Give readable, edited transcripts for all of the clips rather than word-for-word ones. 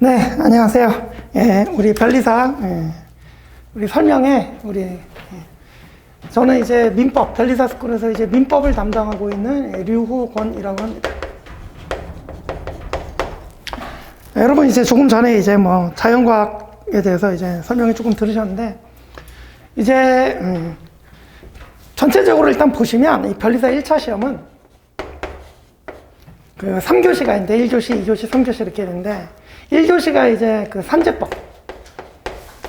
네, 안녕하세요. 우리 변리사, 우리 설명회, 저는 이제 민법, 변리사 스쿨에서 이제 민법을 담당하고 있는 류호권이라고 합니다. 여러분 이제 조금 전에 이제 뭐 자연과학에 대해서 이제 설명을 조금 들으셨는데, 이제, 전체적으로 일단 보시면 이 변리사 1차 시험은 그 3교시가 있는데 1교시, 2교시, 3교시 이렇게 있는데 1교시가 이제 그 산재법,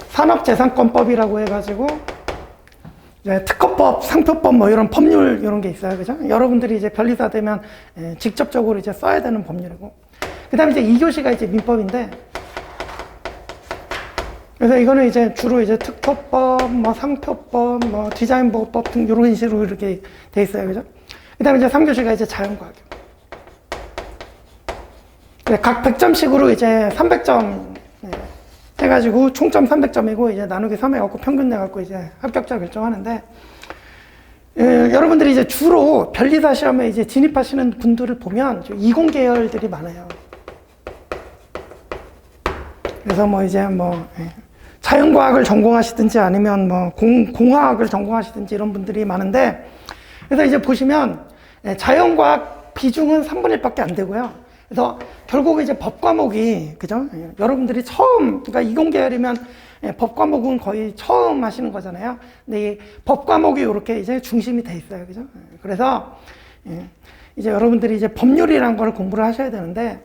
산업재산권법이라고 해가지고 이제 특허법, 상표법 뭐 이런 법률 이런 게 있어요. 그죠? 여러분들이 이제 변리사 되면 직접적으로 이제 써야 되는 법률이고. 그 다음에 이제 2교시가 이제 민법인데, 그래서 이거는 이제 주로 이제 특허법, 뭐 상표법, 뭐 디자인보호법 등 이런 식으로 이렇게 돼 있어요. 그죠? 그 다음에 이제 3교시가 이제 자연과학이고. 각 100점씩으로 이제 300점 해가지고 총점 300점이고 이제 나누기 3 해갖고 평균 내갖고 이제 합격자 결정하는데, 여러분들이 이제 주로 변리사 시험에 이제 진입하시는 분들을 보면 이공 계열들이 많아요. 그래서 뭐 이제 뭐 자연과학을 전공하시든지 아니면 뭐 공화학을 전공하시든지 이런 분들이 많은데, 그래서 이제 보시면 자연과학 비중은 3분의 1밖에 안 되고요. 그래서 결국 이제 법 과목이, 그죠? 여러분들이 처음, 그러니까 이공 계열이면 법 과목은 거의 처음 하시는 거잖아요. 근데 이 법 과목이 이렇게 이제 중심이 돼 있어요. 그죠? 그래서 이제 여러분들이 이제 법률이라는 걸 공부를 하셔야 되는데,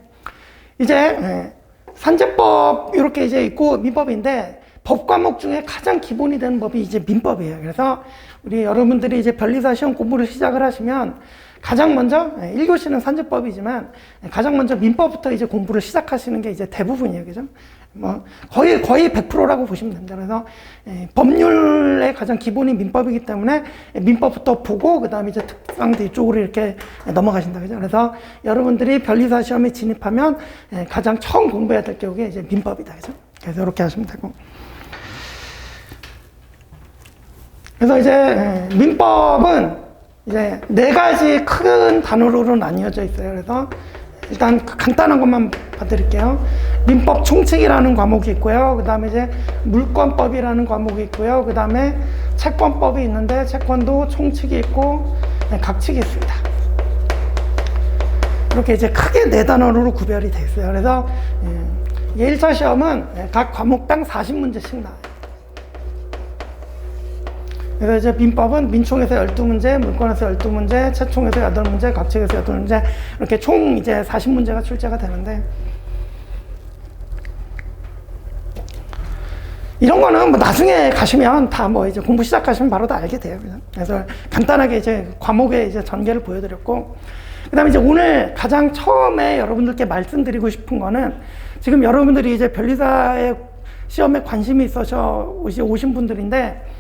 이제 산재법 이렇게 이제 있고 민법인데, 법 과목 중에 가장 기본이 되는 법이 이제 민법이에요. 그래서 우리 여러분들이 이제 변리사 시험 공부를 시작을 하시면 가장 먼저 1교시는 산재법이지만 가장 먼저 민법부터 이제 공부를 시작하시는 게 이제 대부분이에요. 그죠? 뭐 거의 100%라고 보시면 됩니다. 그래서 법률의 가장 기본이 민법이기 때문에 민법부터 보고 그다음에 이제 특강도 이쪽으로 이렇게 넘어가신다. 그죠? 그래서 여러분들이 변리사 시험에 진입하면 가장 처음 공부해야 될 게 이제 민법이다. 그죠? 그래서 이렇게 하시면 되고. 그래서 이제 민법은 이제 4가지 큰 단어로 나뉘어져 있어요. 그래서 일단 간단한 것만 봐드릴게요. 민법 총칙이라는 과목이 있고요. 그 다음에 이제 물권법이라는 과목이 있고요. 그 다음에 채권법이 있는데 채권도 총칙이 있고 각칙이 있습니다. 이렇게 이제 크게 4단원으로 구별이 되어 있어요. 그래서 1차 시험은 각 과목당 40문제씩 나와요. 그래서 이제 민법은 민총에서 12문제, 물권에서 12문제, 채총에서 8문제, 각칙에서 8문제, 이렇게 총 이제 40문제가 출제가 되는데, 이런 거는 뭐 나중에 가시면 다 뭐 이제 공부 시작하시면 바로 다 알게 돼요. 그래서 간단하게 이제 과목의 이제 전개를 보여드렸고, 그 다음에 이제 오늘 가장 처음에 여러분들께 말씀드리고 싶은 거는, 지금 여러분들이 이제 변리사의 시험에 관심이 있어서 오신 분들인데,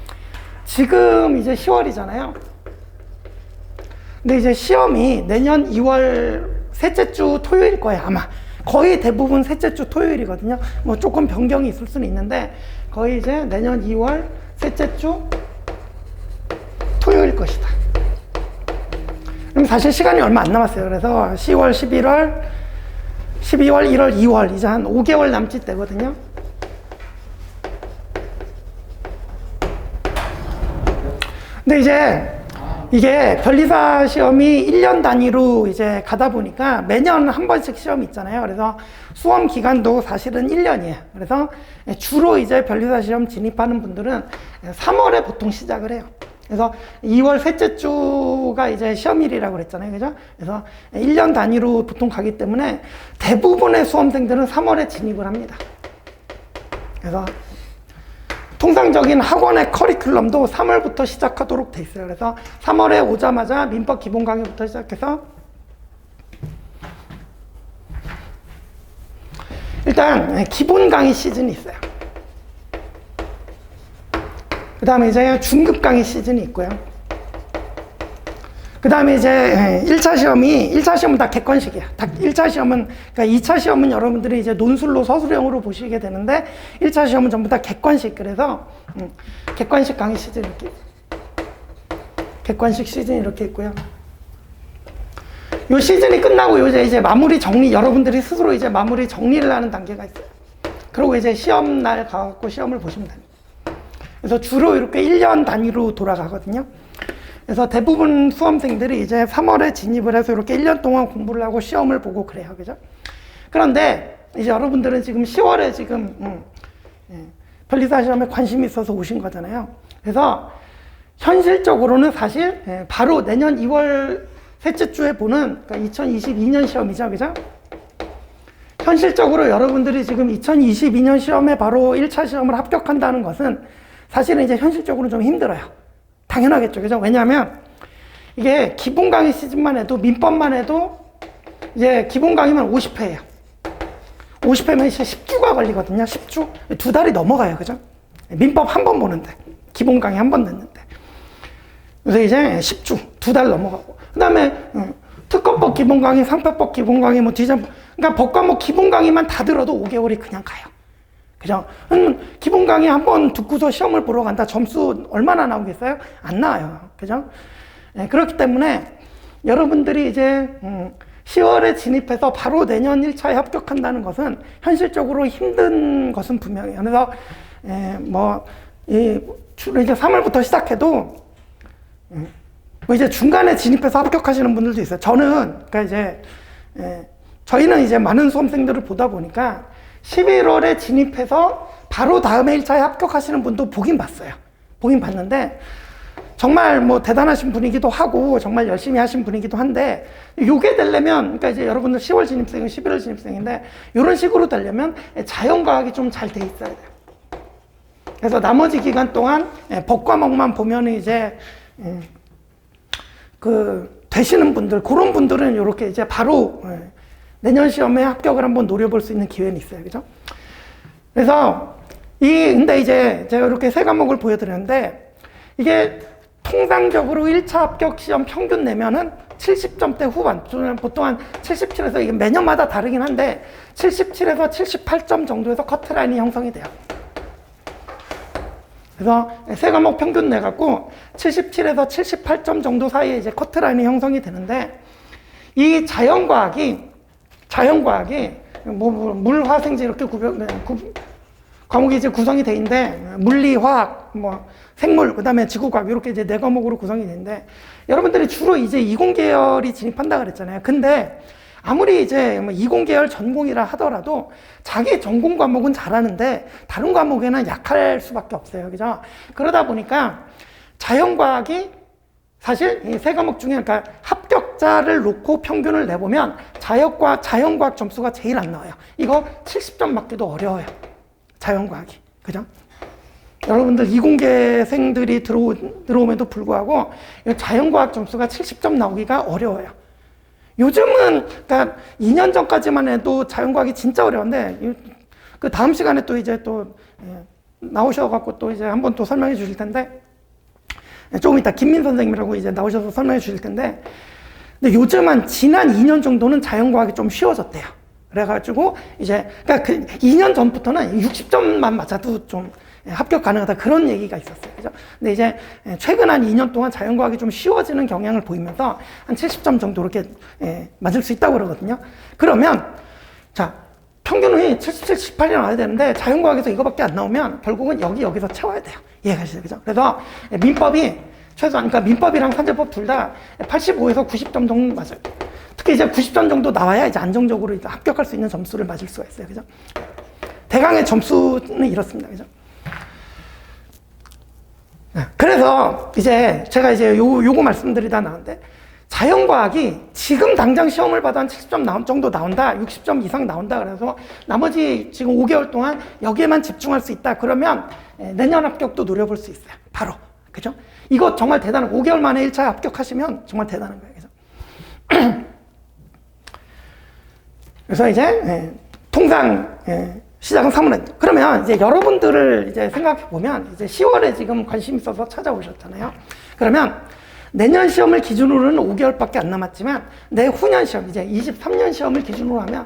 지금 이제 10월이잖아요. 근데 이제 시험이 내년 2월 셋째 주 토요일 거예요, 아마. 거의 대부분 셋째 주 토요일이거든요. 뭐 조금 변경이 있을 수는 있는데, 거의 이제 내년 2월 셋째 주 토요일 것이다. 그럼 사실 시간이 얼마 안 남았어요. 그래서 10월, 11월, 12월, 1월, 2월, 이제 한 5개월 남짓 되거든요. 근데 이제 이게 변리사 시험이 1년 단위로 이제 가다 보니까 매년 한 번씩 시험이 있잖아요. 그래서 수험 기간도 사실은 1년이에요. 그래서 주로 이제 변리사 시험 진입하는 분들은 3월에 보통 시작을 해요. 그래서 2월 셋째 주가 이제 시험일이라고 그랬잖아요. 그죠? 그래서 1년 단위로 보통 가기 때문에 대부분의 수험생들은 3월에 진입을 합니다. 그래서 통상적인 학원의 커리큘럼도 3월부터 시작하도록 돼 있어요. 그래서 3월에 오자마자 민법 기본 강의부터 시작해서 일단 기본 강의 시즌이 있어요. 그 다음에 이제 중급 강의 시즌이 있고요. 그 다음에 이제 1차 시험은 다 객관식이야. 1차 시험은, 그러니까 2차 시험은 여러분들이 이제 논술로 서술형으로 보시게 되는데, 1차 시험은 전부 다 객관식. 그래서, 객관식 강의 시즌 이렇게. 객관식 시즌 이렇게 있고요. 요 시즌이 끝나고 이제 마무리 정리, 여러분들이 스스로 이제 마무리 정리를 하는 단계가 있어요. 그리고 이제 시험 날 가갖고 시험을 보시면 됩니다. 그래서 주로 이렇게 1년 단위로 돌아가거든요. 그래서 대부분 수험생들이 이제 3월에 진입을 해서 이렇게 1년 동안 공부를 하고 시험을 보고 그래요. 그죠? 그런데 이제 여러분들은 지금 10월에 지금 변리사 시험에 관심이 있어서 오신 거잖아요. 그래서 현실적으로는 사실 바로 내년 2월 셋째 주에 보는 그러니까 2022년 시험이죠. 그죠? 현실적으로 여러분들이 지금 2022년 시험에 바로 1차 시험을 합격한다는 것은 사실은 이제 현실적으로 좀 힘들어요. 당연하겠죠. 그죠? 왜냐하면 이게 기본 강의 시즌만 해도 민법만 해도 이제 기본 강의만 50회예요. 50회면 이제 10주가 걸리거든요. 10주. 2달이 넘어가요. 그죠? 민법 한 번 보는데. 기본 강의 한 번 듣는데. 그래서 이제 10주. 2달 넘어가고. 그 다음에 특허법 기본 강의, 상표법 기본 강의, 뭐 디자인, 그러니까 법과목 기본 강의만 다 들어도 5개월이 그냥 가요. 그죠? 기본 강의 한 번 듣고서 시험을 보러 간다. 점수 얼마나 나오겠어요? 안 나와요. 그죠? 네, 그렇기 때문에 여러분들이 이제 10월에 진입해서 바로 내년 1차에 합격한다는 것은 현실적으로 힘든 것은 분명해요. 그래서 주로 이제 3월부터 시작해도 뭐 이제 중간에 진입해서 합격하시는 분들도 있어요. 그러니까 이제 저희는 이제 많은 수험생들을 보다 보니까 11월에 진입해서 바로 다음에 1차에 합격하시는 분도 보긴 봤어요. 보긴 봤는데 정말 뭐 대단하신 분이기도 하고 정말 열심히 하신 분이기도 한데 요게 되려면 그러니까 이제 여러분들 10월 진입생은 11월 진입생인데 이런 식으로 되려면 자연과학이 좀 잘 돼 있어야 돼요. 그래서 나머지 기간 동안 법과목만 보면 이제 되시는 분들 그런 분들은 이렇게 이제 바로 내년 시험에 합격을 한번 노려볼 수 있는 기회는 있어요. 그죠? 그래서, 근데 이제 제가 이렇게 세 과목을 보여드렸는데, 이게 통상적으로 1차 합격 시험 평균 내면은 70점대 후반, 보통 한 77에서 이게 매년마다 다르긴 한데, 77에서 78점 정도에서 커트라인이 형성이 돼요. 그래서 세 과목 평균 내갖고 77에서 78점 정도 사이에 이제 커트라인이 형성이 되는데, 이 자연과학이 물화생지 이렇게 과목이 이제 구성이 돼 있는데 물리, 화학, 생물, 그다음에 지구과학 이렇게 이제 네 과목으로 구성이 되는데 여러분들이 주로 이제 이공계열이 진입한다 그랬잖아요. 근데 아무리 이제 이공계열 전공이라 하더라도 자기 전공 과목은 잘하는데 다른 과목에는 약할 수밖에 없어요. 그죠? 그러다 보니까 자연과학이 사실 이 세 과목 중에 그러니까 합격자를 놓고 평균을 내보면 자연과학 점수가 제일 안 나와요. 이거 70점 맞기도 어려워요. 자연과학이. 그죠? 여러분들 이공계생들이 들어옴에도 불구하고 자연과학 점수가 70점 나오기가 어려워요. 요즘은 그러니까 2년 전까지만 해도 자연과학이 진짜 어려운데 그 다음 시간에 또 이제 또 나오셔갖고 또 이제 한번 또 설명해 주실 텐데 조금 이따 김민 선생님이라고 이제 나오셔서 설명해 주실 텐데, 근데 요즘은 지난 2년 정도는 자연과학이 좀 쉬워졌대요. 그래가지고 이제, 그러니까 그 2년 전부터는 60점만 맞아도 좀 합격 가능하다 그런 얘기가 있었어요. 그죠? 근데 이제 최근 한 2년 동안 자연과학이 좀 쉬워지는 경향을 보이면서 한 70점 정도 이렇게 맞을 수 있다고 그러거든요. 그러면, 자, 평균이 77, 78이 나와야 되는데 자연과학에서 이거밖에 안 나오면 결국은 여기서 채워야 돼요. 이해가시죠? 그죠? 그래서 민법이 최소한, 그러니까 민법이랑 산재법 둘 다 85에서 90점 정도 맞아요. 특히 이제 90점 정도 나와야 이제 안정적으로 이제 합격할 수 있는 점수를 맞을 수가 있어요. 그죠? 대강의 점수는 이렇습니다. 그죠? 그래서 이제 제가 이제 요거 말씀드리다 나왔는데 자연과학이 지금 당장 시험을 봐도 한 70점 정도 나온다, 60점 이상 나온다 그래서 나머지 지금 5개월 동안 여기에만 집중할 수 있다 그러면 내년 합격도 노려볼 수 있어요. 바로. 그죠? 이거 정말 대단한 5개월 만에 1차 합격하시면 정말 대단한 거예요. 그죠? 그래서 이제 통상 시작은 3월에. 그러면 이제 여러분들을 이제 생각해 보면 이제 10월에 지금 관심 있어서 찾아오셨잖아요. 그러면 내년 시험을 기준으로는 5개월밖에 안 남았지만 내후년 시험, 이제 23년 시험을 기준으로 하면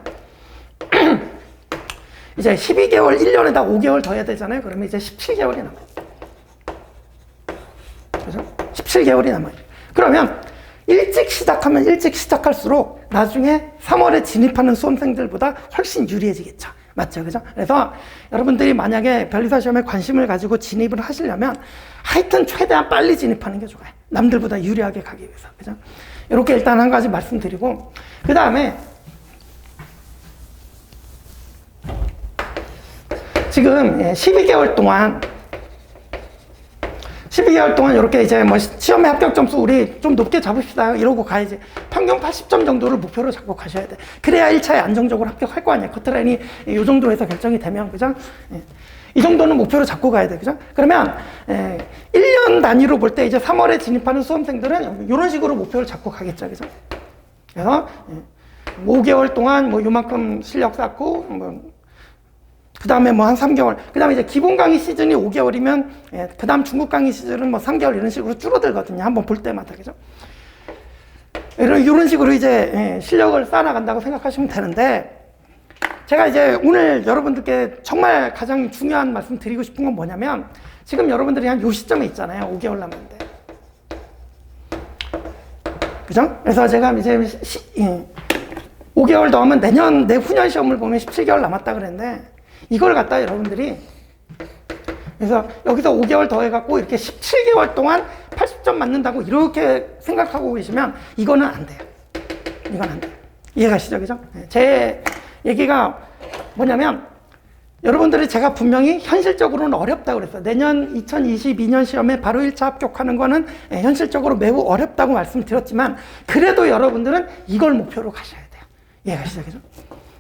이제 12개월, 1년에다 5개월 더 해야 되잖아요. 그러면 이제 17개월이 남아요. 그죠? 17개월이 남아요. 그러면 일찍 시작하면 일찍 시작할수록 나중에 3월에 진입하는 수험생들보다 훨씬 유리해지겠죠. 맞죠? 그죠? 그래서 여러분들이 만약에 변리사 시험에 관심을 가지고 진입을 하시려면 하여튼 최대한 빨리 진입하는 게 좋아요. 남들보다 유리하게 가기 위해서. 그죠? 이렇게 일단 한 가지 말씀드리고, 그 다음에 지금 12개월 동안 이렇게 이제 뭐 시험의 합격 점수 우리 좀 높게 잡읍시다 이러고 가야지. 평균 80점 정도를 목표로 잡고 가셔야 돼. 그래야 1차에 안정적으로 합격할 거 아니야. 커트라인이 이 정도 해서 결정이 되면, 그죠? 이 정도는 목표로 잡고 가야 돼. 그죠? 그러면 1년 단위로 볼 때 이제 3월에 진입하는 수험생들은 이런 식으로 목표를 잡고 가겠죠. 그죠? 그래서 5개월 동안 뭐 요만큼 실력 쌓고 뭐 그 다음에 뭐 한 3개월, 그 다음에 이제 기본 강의 시즌이 5개월이면, 그 다음 중국 강의 시즌은 뭐 3개월 이런 식으로 줄어들거든요. 한번 볼 때마다, 그죠? 이런 식으로 이제 실력을 쌓아나간다고 생각하시면 되는데, 제가 이제 오늘 여러분들께 정말 가장 중요한 말씀 드리고 싶은 건 뭐냐면, 지금 여러분들이 한 요 시점에 있잖아요. 5개월 남았는데. 그죠? 그래서 제가 이제 5개월 더 하면 내후년 시험을 보면 17개월 남았다 그랬는데, 이걸 갖다 여러분들이 그래서 여기서 5개월 더 해갖고 이렇게 17개월 동안 80점 맞는다고 이렇게 생각하고 계시면 이거는 안 돼요. 이건 안 돼요. 이해가시죠? 그죠? 제 얘기가 뭐냐면 여러분들이 제가 분명히 현실적으로는 어렵다고 그랬어요. 내년 2022년 시험에 바로 1차 합격하는 거는 현실적으로 매우 어렵다고 말씀드렸지만 그래도 여러분들은 이걸 목표로 가셔야 돼요. 이해가시죠? 그죠?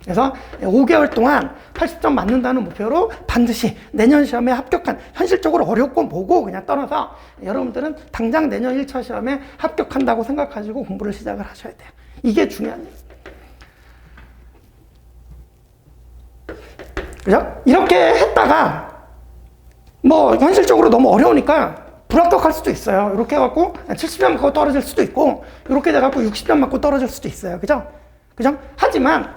그래서 5개월 동안 80점 맞는다는 목표로 반드시 내년 시험에 합격한, 현실적으로 어렵고 뭐고 그냥 떠나서 여러분들은 당장 내년 1차 시험에 합격한다고 생각하시고 공부를 시작을 하셔야 돼요. 이게 중요한 일이에요. 그죠? 이렇게 했다가 뭐 현실적으로 너무 어려우니까 불합격할 수도 있어요. 이렇게 해갖고 70점 맞고 떨어질 수도 있고 이렇게 돼갖고 60점 맞고 떨어질 수도 있어요. 그죠? 그죠? 하지만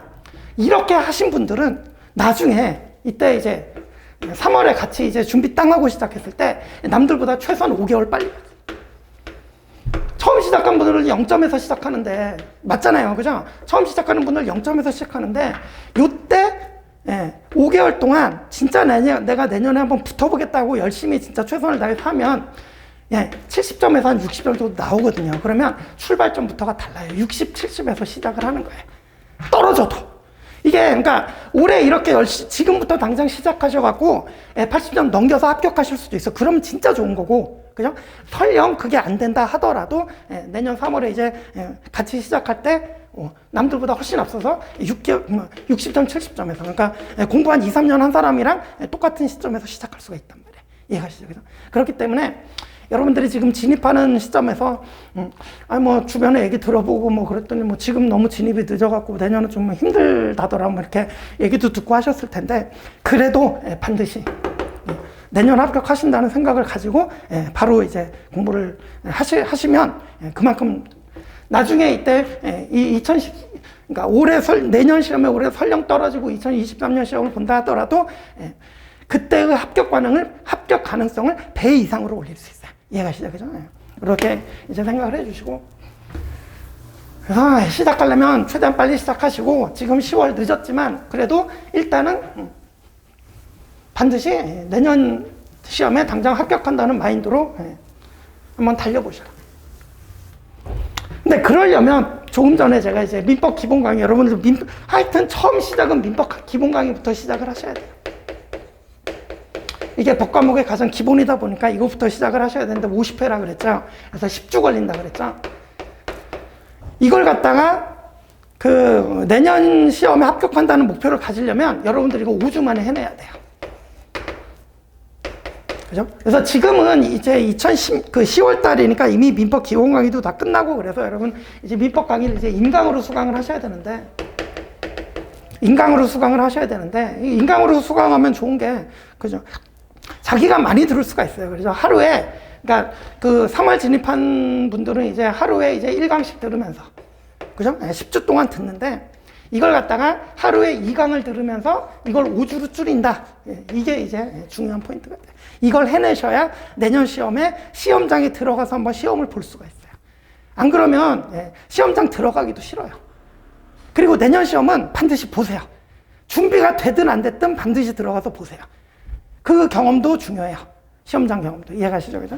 이렇게 하신 분들은 나중에 이때 이제 3월에 같이 이제 준비 땅 하고 시작했을 때 남들보다 최소한 5개월 빨리 처음 시작한 분들은 0점에서 시작하는데 맞잖아요. 그죠? 처음 시작하는 분들 0점에서 시작하는데 요때 5개월 동안 진짜 내가 내년에 한번 붙어보겠다고 열심히 진짜 최선을 다해서 하면 70점에서 한 60점 정도 나오거든요. 그러면 출발점부터가 달라요. 60, 70에서 시작을 하는 거예요. 떨어져도. 이게 그러니까 올해 이렇게 지금부터 당장 시작하셔갖고 80점 넘겨서 합격하실 수도 있어. 그러면 진짜 좋은 거고, 그죠? 설령 그게 안 된다 하더라도 내년 3월에 이제 같이 시작할 때 남들보다 훨씬 앞서서 60점, 70점에서 그러니까 공부 한 2, 3년 한 사람이랑 똑같은 시점에서 시작할 수가 있단 말이에요. 이해가시죠? 그죠? 그렇기 때문에 여러분들이 지금 진입하는 시점에서 뭐 주변에 얘기 들어보고 뭐 그랬더니 뭐 지금 너무 진입이 늦어갖고 내년은 좀 힘들다더라 뭐 이렇게 얘기도 듣고 하셨을 텐데 그래도 반드시 내년 합격하신다는 생각을 가지고 바로 이제 공부를 하시면 그만큼 나중에 이때 이 그러니까 내년 시험에 올해 설령 떨어지고 2023년 시험을 본다 하더라도 그때의 합격 가능성을 배 이상으로 올릴 수 있어요. 이해가시죠? 그죠? 이렇게 이제 생각을 해주시고. 그래서 시작하려면 최대한 빨리 시작하시고, 지금 10월 늦었지만, 그래도 일단은 반드시 내년 시험에 당장 합격한다는 마인드로 한번 달려보셔라. 근데 그러려면 조금 전에 제가 이제 민법 기본 강의, 여러분들 하여튼 처음 시작은 민법 기본 강의부터 시작을 하셔야 돼요. 이게 법 과목의 가장 기본이다 보니까 이거부터 시작을 하셔야 되는데 50회라 그랬죠. 그래서 10주 걸린다 그랬죠. 이걸 갖다가 그 내년 시험에 합격한다는 목표를 가지려면 여러분들이 이거 5주 만에 해내야 돼요. 그죠? 그래서 지금은 이제 10월 달이니까 이미 민법 기본 강의도 다 끝나고 그래서 여러분 이제 민법 강의를 이제 인강으로 수강을 하셔야 되는데 인강으로 수강하면 좋은 게 그죠? 자기가 많이 들을 수가 있어요. 그래서 하루에, 그러니까 그 3월 진입한 분들은 이제 하루에 이제 1강씩 들으면서, 그죠? 10주 동안 듣는데, 이걸 갖다가 하루에 2강을 들으면서 이걸 5주로 줄인다. 이게 이제 중요한 포인트가 돼요. 이걸 해내셔야 내년 시험에 시험장에 들어가서 한번 시험을 볼 수가 있어요. 안 그러면 시험장 들어가기도 싫어요. 그리고 내년 시험은 반드시 보세요. 준비가 되든 안 됐든 반드시 들어가서 보세요. 그 경험도 중요해요. 시험장 경험도. 이해가시죠? 그죠?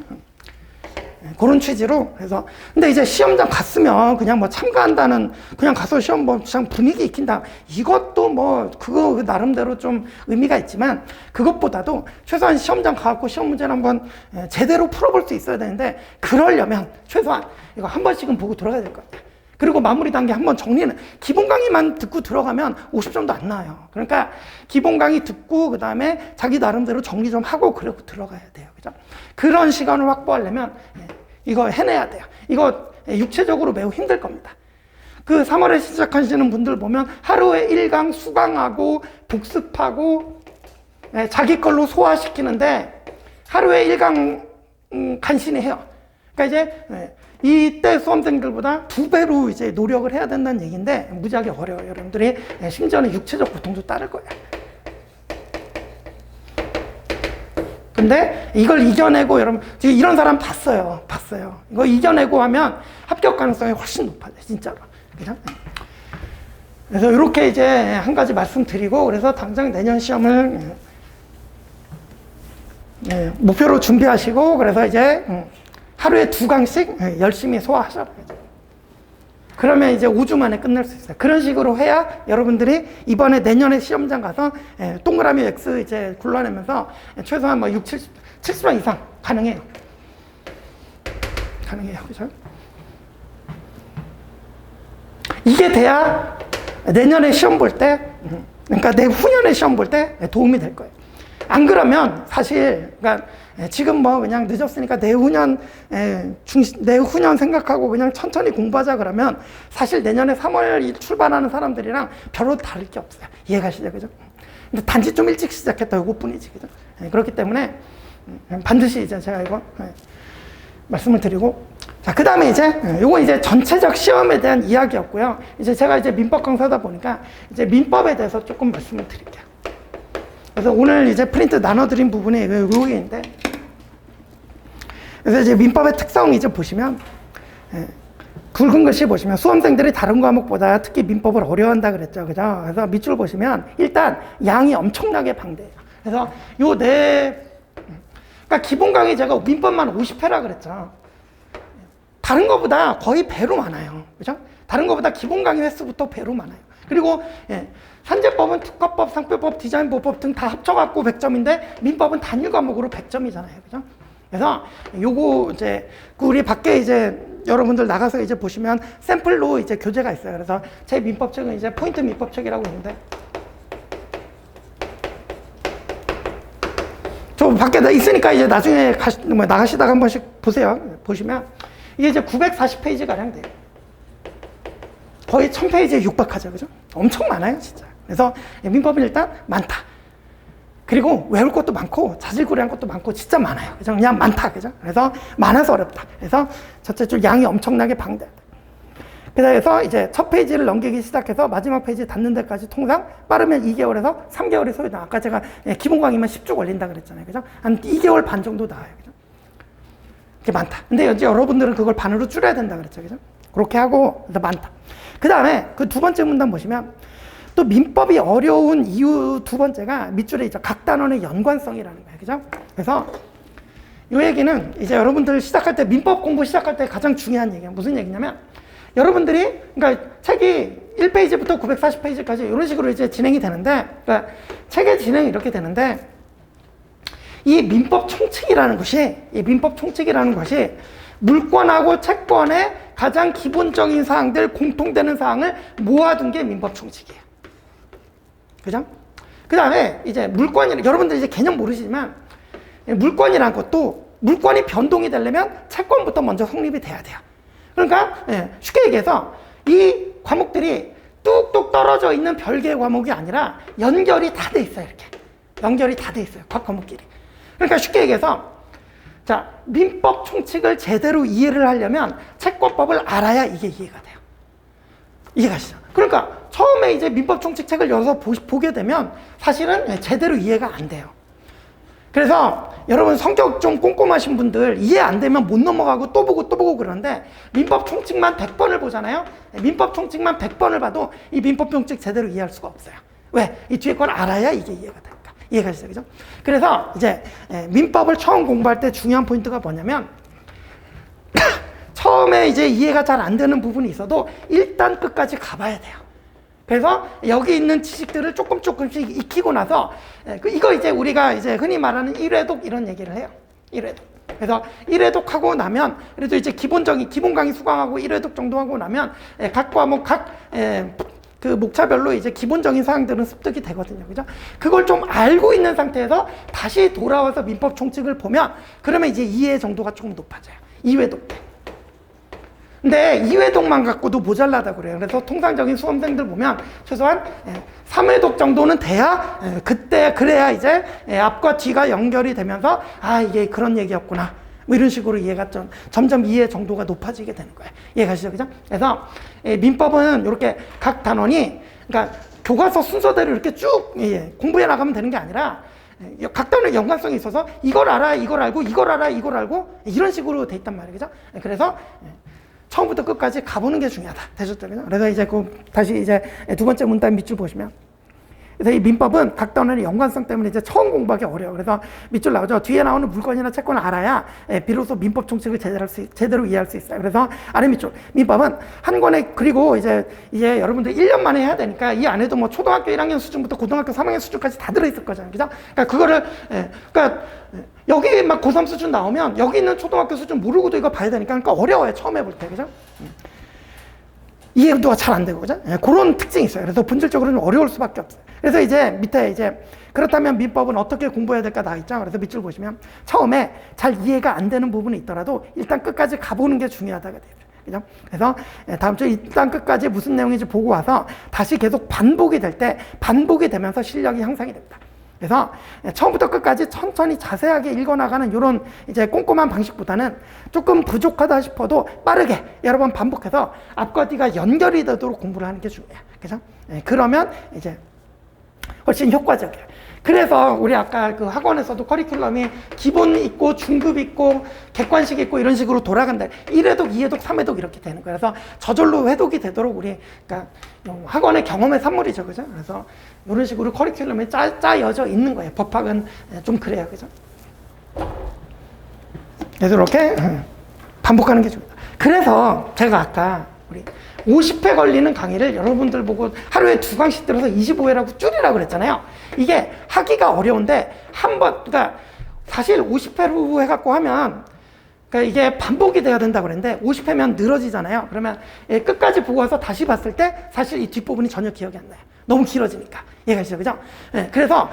그런 취지로. 그래서 근데 이제 시험장 갔으면 그냥 뭐 참가한다는, 그냥 가서 시험 뭐 그냥 분위기 익힌다, 이것도 뭐 그거 나름대로 좀 의미가 있지만, 그것보다도 최소한 시험장 가갖고 시험 문제를 한번 제대로 풀어볼 수 있어야 되는데, 그러려면 최소한 이거 한 번씩은 보고 들어가야 될 것 같아요. 그리고 마무리 단계 한번 정리는, 기본 강의만 듣고 들어가면 50점도 안 나와요. 그러니까 기본 강의 듣고 그 다음에 자기 나름대로 정리 좀 하고 그러고 들어가야 돼요. 그죠? 그런 시간을 확보하려면 이거 해내야 돼요. 이거 육체적으로 매우 힘들 겁니다. 그 3월에 시작하시는 분들 보면 하루에 1강 수강하고 복습하고 자기 걸로 소화시키는데 하루에 1강 간신히 해요. 그러니까 이제 이때 수험생들보다 2배로 이제 노력을 해야 된다는 얘기인데 무지하게 어려워요. 여러분들이 심지어는 육체적 고통도 따를 거예요. 근데 이걸 이겨내고, 여러분 지금 이런 사람 봤어요. 이거 이겨내고 하면 합격 가능성이 훨씬 높아져요. 진짜로. 그죠? 그래서 이렇게 이제 한 가지 말씀드리고, 그래서 당장 내년 시험을 목표로 준비하시고, 그래서 이제 하루에 2강씩 열심히 소화하셔야 돼요. 그러면 이제 5주 만에 끝낼 수 있어요. 그런 식으로 해야 여러분들이 이번에 내년에 시험장 가서 동그라미 X 이제 굴러내면서 최소한 뭐 70점 이상 가능해요. 그죠? 이게 돼야 내년에 시험 볼 때, 그러니까 내후년에 시험 볼 때 도움이 될 거예요. 안 그러면 사실, 그러니까 지금 뭐 그냥 늦었으니까 내후년 생각하고 그냥 천천히 공부하자 그러면 사실 내년에 3월 출발하는 사람들이랑 별로 다를 게 없어요. 이해가시죠? 그죠? 근데 단지 좀 일찍 시작했다, 이것뿐이지. 그죠? 그렇기 때문에 반드시 이제 제가 이거 말씀을 드리고, 자, 그 다음에 이제 요거 이제 전체적 시험에 대한 이야기였고요. 이제 제가 이제 민법 강사다 보니까 이제 민법에 대해서 조금 말씀을 드릴게요. 그래서 오늘 이제 프린트 나눠드린 부분이 요게인데, 그래서 이제 민법의 특성 이제 보시면, 굵은 글씨 보시면 수험생들이 다른 과목보다 특히 민법을 어려워한다 그랬죠. 그죠? 그래서 밑줄 보시면 일단 양이 엄청나게 방대해요. 그래서 그러니까 기본 강의 제가 민법만 50회라 그랬죠. 다른 것보다 거의 배로 많아요. 그죠? 다른 것보다 기본 강의 횟수부터 배로 많아요. 그리고 산재법은 특허법, 상표법, 디자인보법 등 다 합쳐갖고 100점인데 민법은 단일 과목으로 100점이잖아요. 그죠? 그래서 요거 이제 우리 밖에 이제 여러분들 나가서 이제 보시면 샘플로 이제 교재가 있어요. 그래서 제 민법책은 이제 포인트 민법책이라고 있는데, 저 밖에 있으니까 이제 나중에 나가시다가 한 번씩 보세요. 보시면 이게 이제 940페이지 가량 돼요. 거의 1000페이지에 육박하죠. 그죠? 엄청 많아요, 진짜. 그래서 민법은 일단 많다. 그리고 외울 것도 많고 자질구레한 것도 많고 진짜 많아요. 그죠? 그냥 많다. 그죠? 그래서 많아서 어렵다. 그래서 첫째 줄 양이 엄청나게 방대하다. 그래서 이제 첫 페이지를 넘기기 시작해서 마지막 페이지 닫는 데까지 통상 빠르면 2개월에서 3개월이 소요돼. 아까 제가 기본 강의만 10주 걸린다 그랬잖아요. 그죠? 한 2개월 반 정도 나와요. 그죠? 그게 많다. 근데 이제 여러분들은 그걸 반으로 줄여야 된다 그랬죠. 그죠? 그렇게 하고, 그래서 많다. 그 다음에 그 두 번째 문단 보시면 또 민법이 어려운 이유 두 번째가 밑줄에 있죠. 각 단원의 연관성이라는 거예요. 그죠? 그래서 이 얘기는 이제 여러분들 시작할 때, 민법 공부 시작할 때 가장 중요한 얘기예요. 무슨 얘기냐면, 여러분들이, 그러니까 책이 1페이지부터 940페이지까지 이런 식으로 이제 진행이 되는데, 그러니까 책의 진행이 이렇게 되는데, 이 민법 총칙이라는 것이 물권하고 채권의 가장 기본적인 사항들, 공통되는 사항을 모아둔 게 민법 총칙이에요. 그죠? 그 다음에 이제 여러분들 이제 개념 모르시지만, 물권이라는 것도 물권이 변동이 되려면 채권부터 먼저 성립이 돼야 돼요. 그러니까 쉽게 얘기해서 이 과목들이 뚝뚝 떨어져 있는 별개의 과목이 아니라 연결이 다 돼 있어요. 이렇게 연결이 다 돼 있어요. 각 과목끼리. 그러니까 쉽게 얘기해서, 자, 민법 총칙을 제대로 이해를 하려면 채권법을 알아야 이게 이해가 돼요. 이해가시죠? 그러니까 처음에 이제 민법 총칙 책을 열어서 보게 되면 사실은 제대로 이해가 안 돼요. 그래서 여러분 성격 좀 꼼꼼하신 분들 이해 안 되면 못 넘어가고 또 보고 그러는데, 민법 총칙만 100번을 보잖아요. 민법 총칙만 100번을 봐도 이 민법 총칙 제대로 이해할 수가 없어요. 왜? 이 뒤에 걸 알아야 이게 이해가 되니까. 이해가시죠? 그죠? 그래서 이제 민법을 처음 공부할 때 중요한 포인트가 뭐냐면 처음에 이제 이해가 잘 안 되는 부분이 있어도 일단 끝까지 가봐야 돼요. 그래서 여기 있는 지식들을 조금씩 익히고 나서 이거 이제 우리가 이제 흔히 말하는 1회독 이런 얘기를 해요. 1회독. 그래서 1회독 하고 나면 그래도 이제 기본 강의 수강하고 1회독 정도 하고 나면 각 과목 그 목차별로 이제 기본적인 사항들은 습득이 되거든요. 그죠? 그걸 좀 알고 있는 상태에서 다시 돌아와서 민법 총칙을 보면 그러면 이제 이해 정도가 조금 높아져요. 2회독 때. 근데 2회독만 갖고도 모자라다고 그래요. 그래서 통상적인 수험생들 보면 최소한 3회독 정도는 돼야 그래야 이제 앞과 뒤가 연결이 되면서 아 이게 그런 얘기였구나 뭐 이런 식으로 이해가 점점 이해 정도가 높아지게 되는 거예요. 이해가시죠? 그죠? 그래서 민법은 이렇게 각 단원이 그러니까 교과서 순서대로 이렇게 쭉 공부해 나가면 되는 게 아니라 각 단원의 연관성이 있어서 이걸 알아 이걸 알고 이걸 알아 이걸 알고 이런 식으로 돼 있단 말이에요. 그죠? 그래서 처음부터 끝까지 가보는 게 중요하다. 되셨죠? 그래서 이제 다시 이제 두 번째 문단 밑줄 보시면. 그래서 이 민법은 각 단원의 연관성 때문에 이제 처음 공부하기 어려워요. 그래서 밑줄 나오죠. 뒤에 나오는 물건이나 채권을 알아야 비로소 민법 총칙을 제대로 이해할 수 있어요. 그래서 아래 밑줄. 민법은 한 권에, 그리고 이제 여러분들 1년 만에 해야 되니까 이 안에도 뭐 초등학교 1학년 수준부터 고등학교 3학년 수준까지 다 들어있을 거잖아요. 그죠? 그러니까 그거를, 여기 막 고3 수준 나오면 여기 있는 초등학교 수준 모르고도 이거 봐야 되니까 그러니까 어려워요. 처음 해볼 때. 그죠? 이해도가 잘 안 되고, 그죠? 그런 특징이 있어요. 그래서 본질적으로는 어려울 수밖에 없어요. 그래서 이제 밑에 이제 그렇다면 민법은 어떻게 공부해야 될까 나와 있죠? 그래서 밑줄 보시면 처음에 잘 이해가 안 되는 부분이 있더라도 일단 끝까지 가보는 게 중요하다가 돼요. 그죠? 그래서 다음 주에 일단 끝까지 무슨 내용인지 보고 와서 다시 계속 반복이 되면서 실력이 향상이 됩니다. 그래서 처음부터 끝까지 천천히 자세하게 읽어나가는 이런 이제 꼼꼼한 방식보다는 조금 부족하다 싶어도 빠르게 여러 번 반복해서 앞과 뒤가 연결이 되도록 공부를 하는 게 중요해요. 그죠? 그러면 이제 훨씬 효과적이에요. 그래서 우리 아까 그 학원에서도 커리큘럼이 기본 있고 중급 있고 객관식 있고 이런 식으로 돌아간다. 1회독, 2회독, 3회독 이렇게 되는 거예요. 그래서 저절로 회독이 되도록 우리 그러니까 학원의 경험의 산물이죠. 그죠? 그래서 이런 식으로 커리큘럼이 짜여져 있는 거예요. 법학은 좀 그래요. 그죠? 그래서 이렇게 반복하는 게 중요해요. 그래서 제가 아까 우리 50회 걸리는 강의를 여러분들 보고 하루에 2강씩 들어서 25회라고 줄이라고 그랬잖아요. 이게 하기가 어려운데 그러니까 사실 50회로 해갖고 하면 그러니까 이게 반복이 돼야 된다고 그랬는데 50회면 늘어지잖아요. 그러면 끝까지 보고 와서 다시 봤을 때 사실 이 뒷부분이 전혀 기억이 안 나요. 너무 길어지니까. 이해가시죠? 그죠? 그래서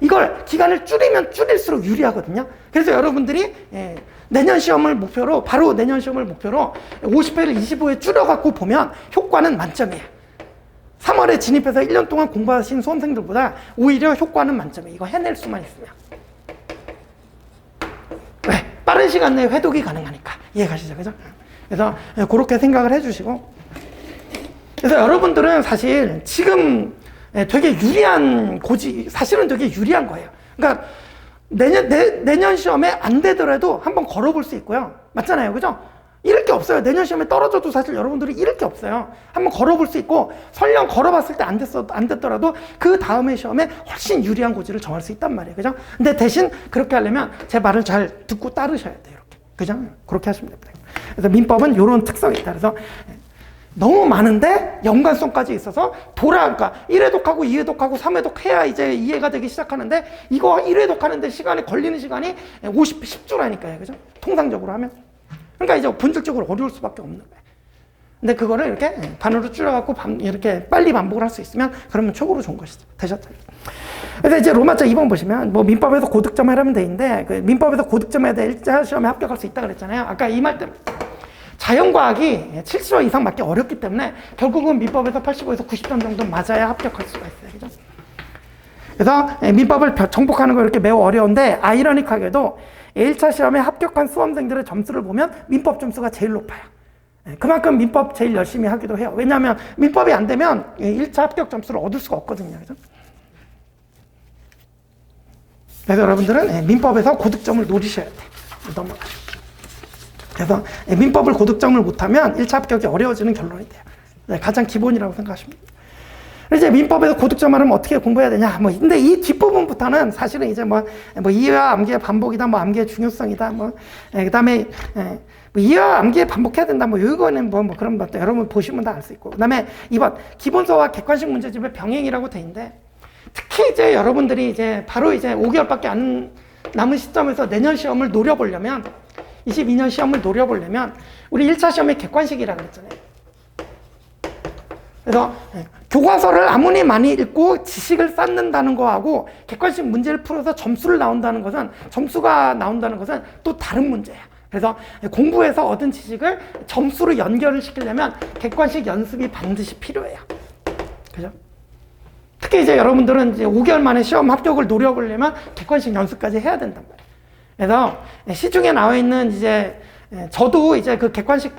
이걸 기간을 줄이면 줄일수록 유리하거든요. 그래서 여러분들이 내년 시험을 목표로 50회를 25회 줄여갖고 보면 효과는 만점이에요. 3월에 진입해서 1년 동안 공부하신 수험생들보다 오히려 효과는 만점이에요. 이거 해낼 수만 있으면. 왜? 빠른 시간 내에 회독이 가능하니까. 이해가시죠? 그죠? 그래서 그렇게 생각을 해주시고. 그래서 여러분들은 사실 지금 되게 사실은 되게 유리한 거예요. 그러니까 내년 시험에 안 되더라도 한번 걸어볼 수 있고요. 맞잖아요. 그죠? 잃을 게 없어요. 내년 시험에 떨어져도 사실 여러분들이 잃을 게 없어요. 한번 걸어볼 수 있고, 설령 걸어봤을 때 안 됐더라도 그 다음에 시험에 훨씬 유리한 고지를 정할 수 있단 말이에요. 그죠? 근데 대신 그렇게 하려면 제 말을 잘 듣고 따르셔야 돼요. 이렇게. 그죠? 그렇게 하시면 됩니다. 그래서 민법은 이런 특성이 있다. 그래서 너무 많은데 연관성까지 있어서 그러니까 1회독하고 2회독하고 3회독 해야 이제 이해가 되기 시작하는데 이거 1회독 하는데 걸리는 시간이 10주라니까요. 그죠? 통상적으로 하면. 그러니까 이제 본질적으로 어려울 수밖에 없는 거예요. 근데 그거를 이렇게 반으로 줄여갖고 이렇게 빨리 반복을 할 수 있으면 그러면 최고로 좋은 것이죠. 되셨죠? 그래서 이제 로마자 2번 보시면 뭐 민법에서 고득점 하라면 되는데 그 민법에서 고득점에 대해 1차 시험에 합격할 수 있다 그랬잖아요. 아까 이 말 때문에. 자연과학이 70점 이상 맞기 어렵기 때문에 결국은 민법에서 85에서 90점 정도 맞아야 합격할 수가 있어요. 그죠? 그래서 민법을 정복하는 거 이렇게 매우 어려운데 아이러니하게도 1차 시험에 합격한 수험생들의 점수를 보면 민법 점수가 제일 높아요. 그만큼 민법 제일 열심히 하기도 해요. 왜냐하면 민법이 안 되면 1차 합격 점수를 얻을 수가 없거든요. 그죠? 그래서 여러분들은 민법에서 고득점을 노리셔야 돼요. 넘어가시죠. 그래서 민법을 고득점을 못하면 1차 합격이 어려워지는 결론이 돼요. 가장 기본이라고 생각하시면 됩니다. 이제 민법에서 고득점 하려면 어떻게 공부해야 되냐? 뭐, 근데 이 뒷부분부터는 사실은 이제 뭐 이해와 암기의 반복이다, 뭐 암기의 중요성이다, 뭐, 그 다음에, 뭐 이해와 암기에 반복해야 된다, 뭐, 이거는 뭐 그런 것도 여러분 보시면 다 알 수 있고. 그 다음에 2번, 기본서와 객관식 문제집의 병행이라고 돼 있는데, 특히 이제 여러분들이 이제 바로 이제 5개월밖에 안 남은 시점에서 내년 시험을 노려보려면, 22년 시험을 노려보려면, 우리 1차 시험이 객관식이라고 그랬잖아요. 그래서 교과서를 아무리 많이 읽고 지식을 쌓는다는 거하고 객관식 문제를 풀어서 점수가 나온다는 것은 또 다른 문제예요. 그래서 공부해서 얻은 지식을 점수로 연결을 시키려면 객관식 연습이 반드시 필요해요. 그죠? 특히 이제 여러분들은 이제 5개월 만에 시험 합격을 노려보려면 객관식 연습까지 해야 된단 말이에요. 그래서 시중에 나와 있는 이제 저도 이제 그 객관식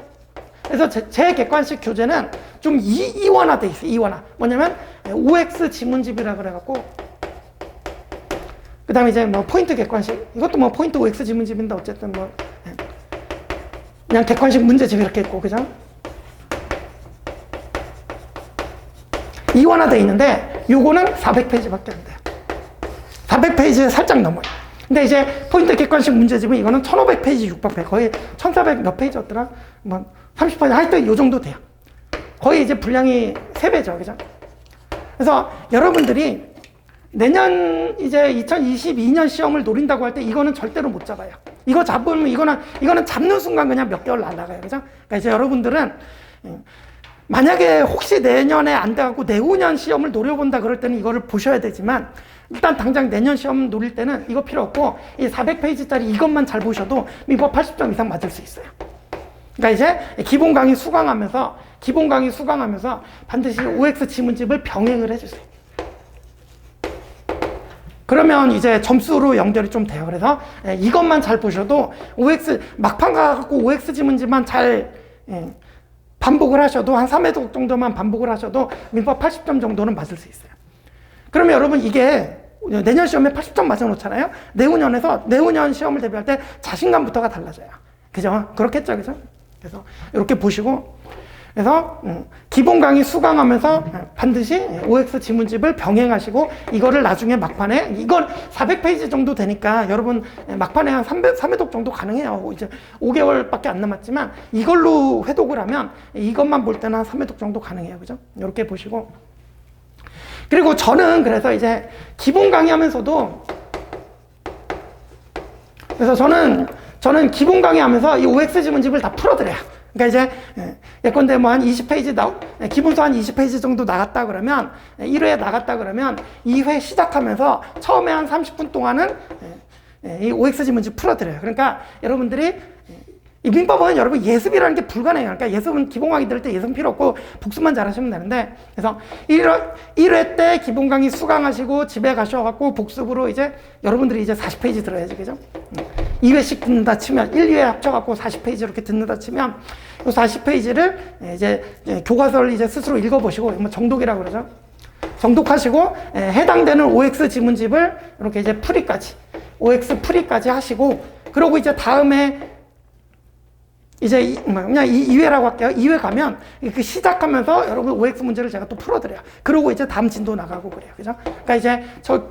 그래서 제 객관식 교재는 좀 이원화돼 있어요. 이원화. 뭐냐면 OX 지문집이라 그래갖고 그 다음에 이제 뭐 포인트 객관식 이것도 뭐 포인트 OX 지문집인데 어쨌든 뭐 그냥 객관식 문제집 이렇게 있고 그죠? 이원화돼 있는데 요거는 400페이지밖에 안 돼요. 400페이지에 살짝 넘어요. 근데 이제 포인트 객관식 문제집은 이거는 1500페이지, 600페이지, 거의 1400 몇 페이지였더라? 뭐 30페이지, 하여튼 요 정도 돼요. 거의 이제 분량이 3배죠. 그죠? 그래서 여러분들이 내년 이제 2022년 시험을 노린다고 할 때 이거는 절대로 못 잡아요. 이거 잡으면 이거는 잡는 순간 그냥 몇 개월 날아가요. 그죠? 그러니까 이제 여러분들은 만약에 혹시 내년에 안 돼갖고 내후년 시험을 노려본다 그럴 때는 이거를 보셔야 되지만 일단 당장 내년 시험 노릴 때는 이거 필요 없고 이 400페이지짜리 이것만 잘 보셔도 민법 80점 이상 맞을 수 있어요. 그러니까 이제 기본 강의 수강하면서 반드시 OX 지문집을 병행을 해주세요. 그러면 이제 점수로 연결이 좀 돼요. 그래서 이것만 잘 보셔도 막판 가갖고 OX 지문집만 잘 반복을 하셔도 한 3회독 정도만 반복을 하셔도 민법 80점 정도는 맞을 수 있어요. 그러면 여러분 이게 내년 시험에 80점 맞아놓잖아요. 내후년 시험을 대비할 때 자신감부터가 달라져요. 그죠? 그렇겠죠, 그죠? 그래서 이렇게 보시고, 그래서 기본 강의 수강하면서 반드시 OX 지문집을 병행하시고 이거를 나중에 막판에 이건 400페이지 정도 되니까 여러분 막판에 한 3회독 정도 가능해요. 이제 5개월밖에 안 남았지만 이걸로 회독을 하면 이것만 볼 때는 한 3회독 정도 가능해요. 그죠? 이렇게 보시고. 그리고 저는 그래서 이제 기본 강의하면서도 그래서 저는 기본 강의하면서 이 OX 지문집을 다 풀어드려요. 그러니까 이제 예컨대 뭐 한 20페이지 기본서 한 20페이지 정도 나갔다 그러면 1회 나갔다 그러면 2회 시작하면서 처음에 한 30분 동안은 이 OX 지문집 풀어드려요. 그러니까 여러분들이 이 민법은 여러분 예습이라는 게 불가능해요. 그러니까 예습은 기본 강의 들을 때 예습은 필요 없고 복습만 잘하시면 되는데 그래서 1회 때 기본 강의 수강하시고 집에 가셔갖고 복습으로 이제 여러분들이 이제 40페이지 들어야지 그죠? 2회씩 듣는다 치면 1, 2회 합쳐갖고 40페이지 이렇게 듣는다 치면 이 40페이지를 이제 교과서를 이제 스스로 읽어보시고 뭐 정독이라고 그러죠. 정독하시고 해당되는 OX 지문집을 이렇게 이제 풀이까지 OX 풀이까지 하시고 그러고 이제 다음에 이제 그냥 2회라고 할게요. 2회 가면 그 시작하면서 여러분 OX 문제를 제가 또 풀어드려요. 그러고 이제 다음 진도 나가고 그래요. 그죠? 그러니까 이제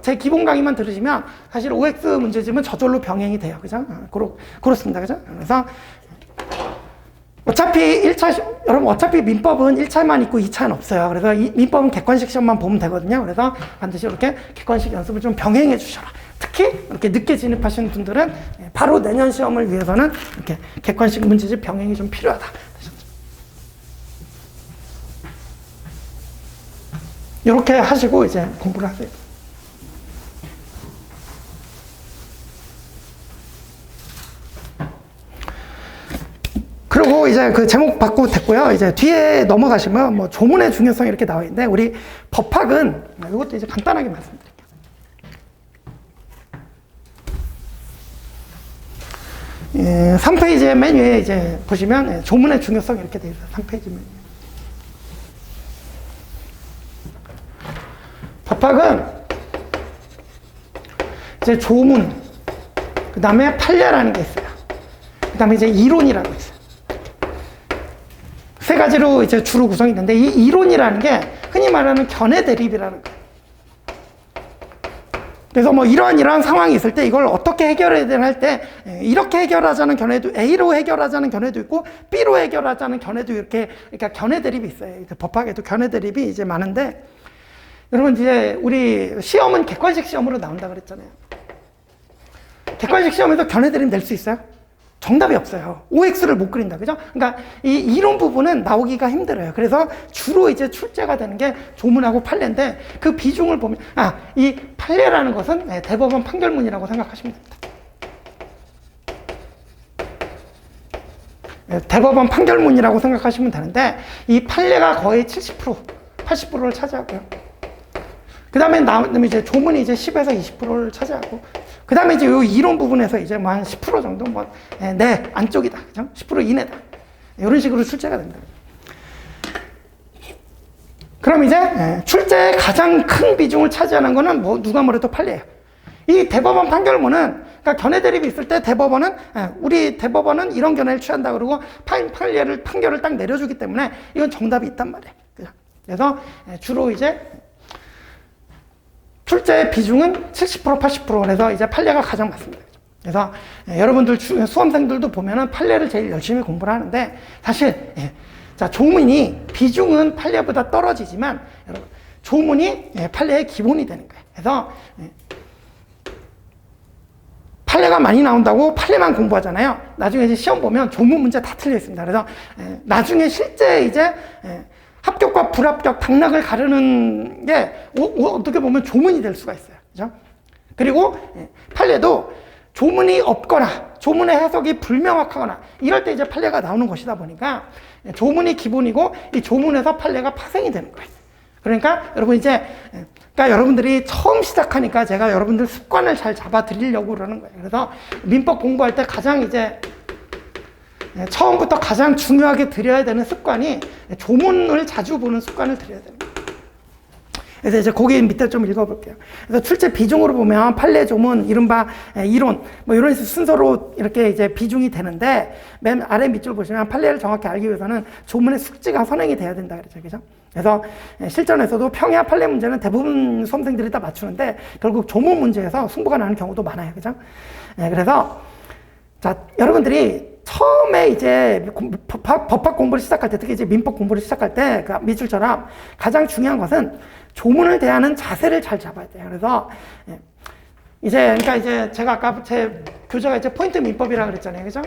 제 기본 강의만 들으시면 사실 OX 문제집은 저절로 병행이 돼요. 그죠? 그렇습니다. 그죠? 그래서 여러분 어차피 민법은 1차만 있고 2차는 없어요. 그래서 민법은 객관식 시험만 보면 되거든요. 그래서 반드시 이렇게 객관식 연습을 좀 병행해 주셔라. 특히 이렇게 늦게 진입하시는 분들은 바로 내년 시험을 위해서는 이렇게 객관식 문제집 병행이 좀 필요하다. 이렇게 하시고 이제 공부를 하세요. 그리고 이제 그 제목 받고 됐고요. 이제 뒤에 넘어가시면 뭐 조문의 중요성이 이렇게 나와 있는데 우리 법학은 이것도 이제 간단하게 말씀드릴게요. 3페이지의 맨 위에 이제 보시면 조문의 중요성이 이렇게 되어 있어요. 3페이지 맨 위에. 법학은 이제 조문, 그 다음에 판례라는 게 있어요. 그 다음에 이제 이론이라는 게 있어요. 세 가지로 이제 주로 구성이 되는데, 이 이론이라는 게 흔히 말하는 견해 대립이라는 거예요. 그래서 뭐 이러한 상황이 있을 때 이걸 어떻게 해결해야 되나 할 때, 이렇게 해결하자는 견해도, A로 해결하자는 견해도 있고 B로 해결하자는 견해도 이렇게, 그러니까 견해 대립이 있어요. 법학에도 견해 대립이 이제 많은데, 여러분 이제 우리 시험은 객관식 시험으로 나온다 그랬잖아요. 객관식 시험에서 견해 대립 낼 수 있어요? 정답이 없어요. OX를 못 그린다. 그죠? 그러니까 이 이론 부분은 나오기가 힘들어요. 그래서 주로 이제 출제가 되는 게 조문하고 판례인데, 그 비중을 보면, 이 판례라는 것은 대법원 판결문이라고 생각하시면 됩니다. 대법원 판결문이라고 생각하시면 되는데, 이 판례가 거의 70%, 80%를 차지하고요. 그 다음에 이제 조문이 이제 10에서 20%를 차지하고, 그 다음에 이제 이 이론 부분에서 이제 뭐 한 10% 정도 내 안쪽이다. 그죠? 10% 이내다. 이런 식으로 출제가 됩니다. 그럼 이제 출제의 가장 큰 비중을 차지하는 거는 뭐 누가 뭐래도 판례예요. 이 대법원 판결문은, 그러니까 견해 대립이 있을 때 대법원은, 우리 대법원은 이런 견해를 취한다 그러고 판결을 딱 내려주기 때문에 이건 정답이 있단 말이에요. 그죠? 그래서 주로 이제 출제의 비중은 70%, 80%. 그래서 이제 판례가 가장 많습니다. 그래서 여러분들 수험생들도 보면은 판례를 제일 열심히 공부를 하는데, 사실 자, 조문이 비중은 판례보다 떨어지지만, 여러분 조문이 판례의 기본이 되는 거예요. 그래서 판례가 많이 나온다고 판례만 공부하잖아요. 나중에 이제 시험 보면 조문 문제 다 틀려 있습니다. 그래서 나중에 실제 이제 합격과 불합격, 당락을 가르는 게 어떻게 보면 조문이 될 수가 있어요. 그죠? 그리고 판례도 조문이 없거나 조문의 해석이 불명확하거나 이럴 때 이제 판례가 나오는 것이다 보니까 조문이 기본이고, 이 조문에서 판례가 파생이 되는 거예요. 그러니까 여러분 이제, 그러니까 여러분들이 처음 시작하니까 제가 여러분들 습관을 잘 잡아 드리려고 그러는 거예요. 그래서 민법 공부할 때 가장 이제 처음부터 가장 중요하게 드려야 되는 습관이 조문을 자주 보는 습관을 드려야 됩니다. 그래서 이제 거기 밑에 좀 읽어볼게요. 그래서 출제 비중으로 보면 판례, 조문, 이른바 이론, 뭐 이런 순서로 이렇게 이제 비중이 되는데, 맨 아래 밑줄 보시면 판례를 정확히 알기 위해서는 조문의 숙지가 선행이 돼야 된다 그랬죠. 그죠? 그래서 실전에서도 평야 판례 문제는 대부분 수험생들이 다 맞추는데, 결국 조문 문제에서 승부가 나는 경우도 많아요. 그죠? 그래서 자, 여러분들이 처음에 이제 법학 공부를 시작할 때, 특히 이제 민법 공부를 시작할 때, 그 밑줄처럼 가장 중요한 것은 조문을 대하는 자세를 잘 잡아야 돼요. 그래서 이제, 그러니까 이제 제가 아까 제 교재가 이제 포인트 민법이라고 그랬잖아요. 그죠?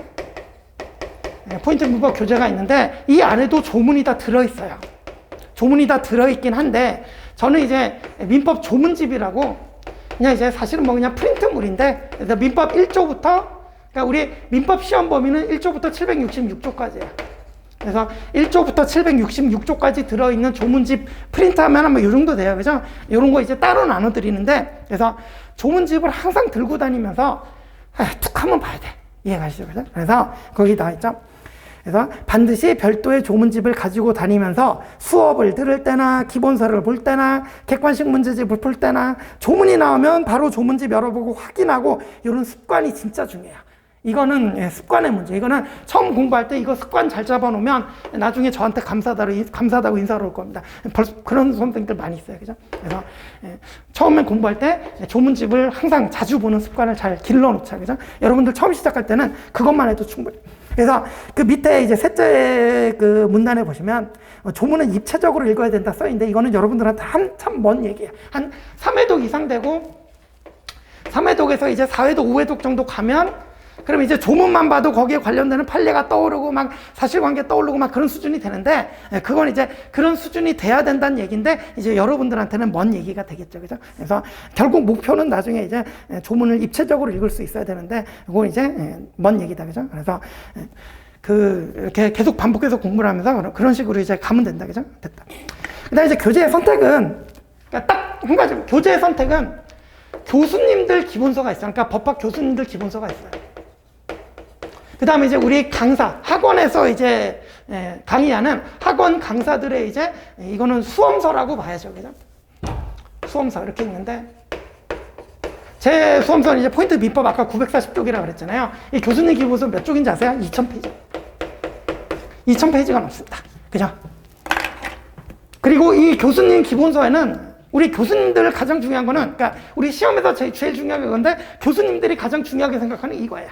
포인트 민법 교재가 있는데, 이 안에도 조문이 다 들어있어요. 조문이 다 들어있긴 한데, 저는 이제 민법 조문집이라고, 그냥 이제 사실은 뭐 그냥 프린트물인데, 그래서 민법 1조부터, 그러니까 우리 민법 시험 범위는 1조부터 766조까지예요. 그래서 1조부터 766조까지 들어있는 조문집 프린트하면 뭐 이 정도 돼요. 그죠? 이런 거 이제 따로 나눠드리는데, 그래서 조문집을 항상 들고 다니면서 툭 한번 봐야 돼. 이해가시죠? 그죠? 그래서 거기 나와 있죠? 그래서 반드시 별도의 조문집을 가지고 다니면서 수업을 들을 때나 기본서를 볼 때나 객관식 문제집을 풀 때나 조문이 나오면 바로 조문집 열어보고 확인하고, 이런 습관이 진짜 중요해요. 이거는 습관의 문제. 이거는 처음 공부할 때 이거 습관 잘 잡아놓으면 나중에 저한테 감사하다고 인사를 올 겁니다. 벌써 그런 수험생들 많이 있어요. 그죠? 그래서 처음에 공부할 때 조문집을 항상 자주 보는 습관을 잘 길러놓자. 그죠? 여러분들 처음 시작할 때는 그것만 해도 충분히. 그래서 그 밑에 이제 셋째 그 문단에 보시면 조문은 입체적으로 읽어야 된다 써있는데, 이거는 여러분들한테 한참 먼 얘기예요. 한 3회독 이상 되고, 3회독에서 이제 4회독, 5회독 정도 가면, 그럼 이제 조문만 봐도 거기에 관련되는 판례가 떠오르고 막 사실관계 떠오르고 막 그런 수준이 되는데, 그건 이제 그런 수준이 돼야 된다는 얘기인데, 이제 여러분들한테는 먼 얘기가 되겠죠. 그죠? 그래서 결국 목표는 나중에 이제 조문을 입체적으로 읽을 수 있어야 되는데, 그건 이제 먼 얘기다. 그죠? 그래서 이렇게 계속 반복해서 공부를 하면서 그런 식으로 이제 가면 된다. 그죠? 됐다. 그 다음에 이제 교재의 선택은, 그러니까 딱 한 가지, 교재의 선택은 교수님들 기본서가 있어요. 그러니까 법학 교수님들 기본서가 있어요. 그 다음에 이제 우리 강사, 학원에서 이제 강의하는 학원 강사들의 이제, 이거는 수험서라고 봐야죠. 그죠? 수험서 이렇게 있는데, 제 수험서는 이제 포인트 민법 아까 940쪽이라고 그랬잖아요. 이 교수님 기본서 몇 쪽인지 아세요? 2000페이지. 2000페이지가 넘습니다. 그죠? 그리고 이 교수님 기본서에는 우리 교수님들 가장 중요한 거는, 그러니까 우리 시험에서 제일 중요한 게 그건데 교수님들이 가장 중요하게 생각하는 이거예요.